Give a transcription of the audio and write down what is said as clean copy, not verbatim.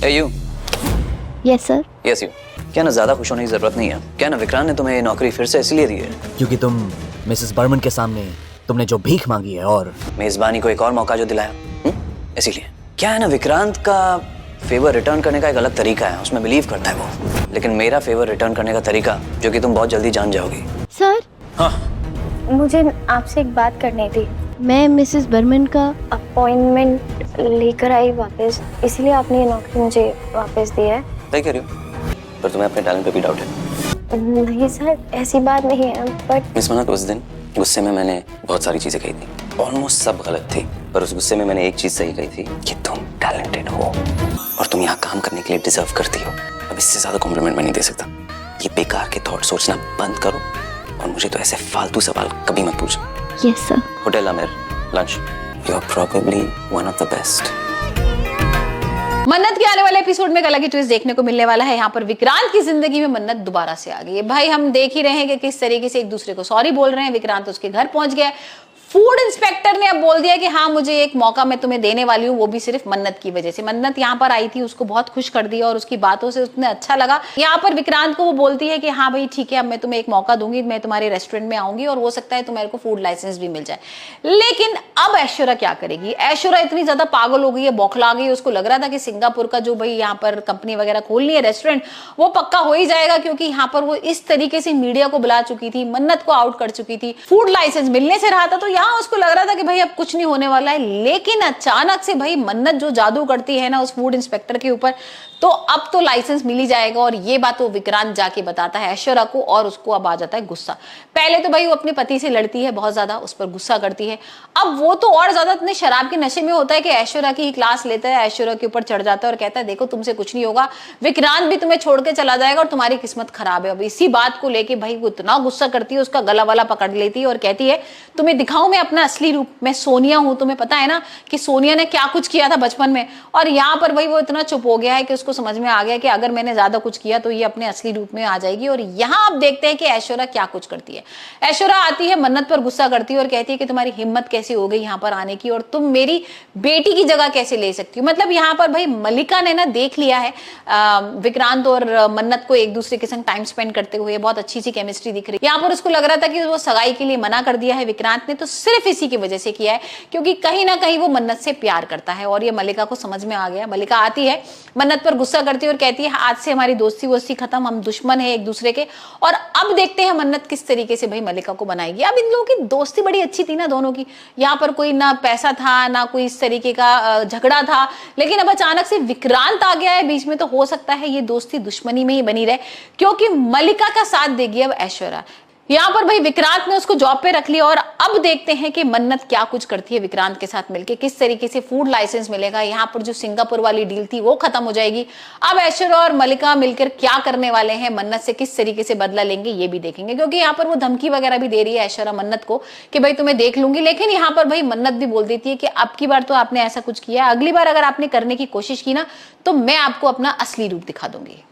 Hey you. Yes sir. Yes you. क्या ना ज्यादा खुश होने की जरूरत नहीं है। क्या ना विक्रांत ने तुम्हें ये नौकरी फिर से इसलिए दी है क्योंकि तुम मिसेस बर्मन के सामने तुमने जो भीख मांगी है और मेजबानी को एक और मौका जो दिलाया, इसीलिए। क्या है ना, विक्रांत का फेवर रिटर्न करने का एक अलग तरीका है, उसमें बिलीव करता है वो। लेकिन मेरा फेवर रिटर्न करने का तरीका, जो कि तुम बहुत जल्दी जान जाओगी। सर, हाँ, मुझे आपसे एक बात करनी थी। मैं मिसेस बर्मन का अपॉइंटमेंट लेकर आई वापस, इसलिए आपने ये नौकरी मुझे वापस दी है। सही कह रही हो, पर तुम्हें अपने टैलेंट पे भी डाउट है। नहीं सर, ऐसी बात नहीं है, बट मिस मन्नत, उस दिन गुस्से में मैंने बहुत सारी चीजें कही थी, ऑलमोस्ट सब गलत थी, पर उस गुस्से में मैंने एक चीज सही कही थी कि तुम टैलेंटेड हो और तुम यहाँ काम करने के लिए डिजर्व करती हो। अब इससे ज्यादा कॉम्प्लीमेंट मैं नहीं दे सकता। ये बेकार के थॉट सोचना बंद करो और मुझे तो ऐसे फालतू सवाल कभी मत पूछो। Yes sir. Hotel Aamir, lunch. You are probably one of the best. Mannat के आने वाले एपिसोड में एक अलग ही ट्विस्ट देखने को मिलने वाला है। यहाँ पर विक्रांत की जिंदगी में मन्नत दोबारा से आ गई है। भाई हम देख ही रहे हैं कि किस तरीके से एक दूसरे को सॉरी बोल रहे हैं। विक्रांत उसके घर पहुंच गया है। फूड इंस्पेक्टर ने अब बोल दिया कि हाँ, मुझे एक मौका मैं तुम्हें देने वाली हूँ, वो भी सिर्फ मन्नत की वजह से। मन्नत यहाँ पर आई थी, उसको बहुत खुश कर दिया और उसकी बातों से उसने अच्छा लगा। यहाँ पर विक्रांत को वो बोलती है कि हाँ भाई ठीक है, अब मैं तुम्हें एक मौका दूंगी, मैं तुम्हारे रेस्टोरेंट में आऊंगी और हो सकता है तुम्हारे को फूड लाइसेंस भी मिल जाए। लेकिन अब ऐश्वर्या क्या करेगी? ऐश्वर्या इतनी ज्यादा पागल हो गई है, बौखला गई है। उसको लग रहा था कि सिंगापुर का जो भाई यहाँ पर कंपनी वगैरह खोलनी है, रेस्टोरेंट, वो पक्का हो ही जाएगा, क्योंकि यहाँ पर वो इस तरीके से मीडिया को बुला चुकी थी, मन्नत को आउट कर चुकी थी, फूड लाइसेंस मिलने से रहा था। तो यहाँ उसको लग रहा था कि भाई अब कुछ नहीं होने वाला है। लेकिन अचानक से भाई मन्नत जो जादू करती है ना उस फूड इंस्पेक्टर के ऊपर, तो अब तो लाइसेंस मिल ही जाएगा। और ये बात वो विक्रांत जाके बताता है ऐश्वर्या को और उसको अब आ जाता है गुस्सा। पहले तो भाई वो अपने पति से लड़ती है, बहुत ज्यादा उस पर गुस्सा करती है। अब वो तो और ज्यादा अपने शराब के नशे में होता है कि ऐश्वर्या की ही क्लास लेता है, ऐश्वर्या के ऊपर चढ़ जाता है और कहता है देखो तुमसे कुछ नहीं होगा, विक्रांत भी तुम्हें छोड़ के चला जाएगा और तुम्हारी किस्मत खराब है। अब इसी बात को लेके भाई वो इतना गुस्सा करती है, उसका गला वाला पकड़ लेती है और कहती है तुम्हें दिखाऊं मैं अपना असली रूप, मैं सोनिया हूं। तुम्हें पता है ना कि सोनिया ने क्या कुछ किया था बचपन में। और यहाँ पर भाई वो इतना चुप हो गया है कि उसको समझ में आ गया कि अगर मैंने ज्यादा कुछ किया तो ये अपने असली रूप में आ जाएगी। और यहाँ आप देखते हैं कि ऐश्वर्या क्या कुछ करती है। ऐश्वर्या आती है, मन्नत पर गुस्सा करती है और कहती है कि तुम्हारी हिम्मत कैसे हो गई यहाँ पर आने की और तुम मेरी बेटी की जगह कैसे ले सकती हो। मतलब यहाँ पर भाई मल्लिका ने ना देख लिया है विक्रांत और मन्नत को एक दूसरे के संग टाइम स्पेंड करते हुए, बहुत अच्छी सी केमिस्ट्री दिख रही है। यहाँ पर उसको लग रहा था कि वो सगाई के लिए मना कर दिया है विक्रांत ने, तो सिर्फ इसी की वजह से किया है क्योंकि कहीं ना कहीं वो मन्नत से प्यार करता है। और ये मल्लिका को समझ में आ गया। मल्लिका आती है, मन्नत पर गुस्सा करती है और कहती है आज से हमारी दोस्ती वोस्ती खत्म, हम दुश्मन है एक दूसरे के। और अब देखते हैं मन्नत किस तरीके से भाई मल्लिका को बनाएगी। अब इन लोगों की दोस्ती बड़ी अच्छी थी ना दोनों की, यहाँ पर कोई ना पैसा था ना कोई इस तरीके का झगड़ा था। लेकिन अब अचानक से विक्रांत आ गया है बीच में, तो हो सकता है ये दोस्ती दुश्मनी में ही बनी रहे, क्योंकि मल्लिका का साथ देगी अब ऐश्वर्या। यहाँ पर भाई विक्रांत ने उसको जॉब पे रख लिया और अब देखते हैं कि मन्नत क्या कुछ करती है विक्रांत के साथ मिलके, किस तरीके से फूड लाइसेंस मिलेगा। यहाँ पर जो सिंगापुर वाली डील थी वो खत्म हो जाएगी। अब ऐश्वर्या और मल्लिका मिलकर क्या करने वाले हैं, मन्नत से किस तरीके से बदला लेंगे, ये भी देखेंगे। क्योंकि यहाँ पर वो धमकी वगैरह भी दे रही है ऐश्वर्या मन्नत को कि भाई तुम्हें देख लूंगी। लेकिन यहाँ पर भाई मन्नत भी बोल देती है कि अब की बार तो आपने ऐसा कुछ किया है, अगली बार अगर आपने करने की कोशिश की ना तो मैं आपको अपना असली रूप दिखा दूंगी।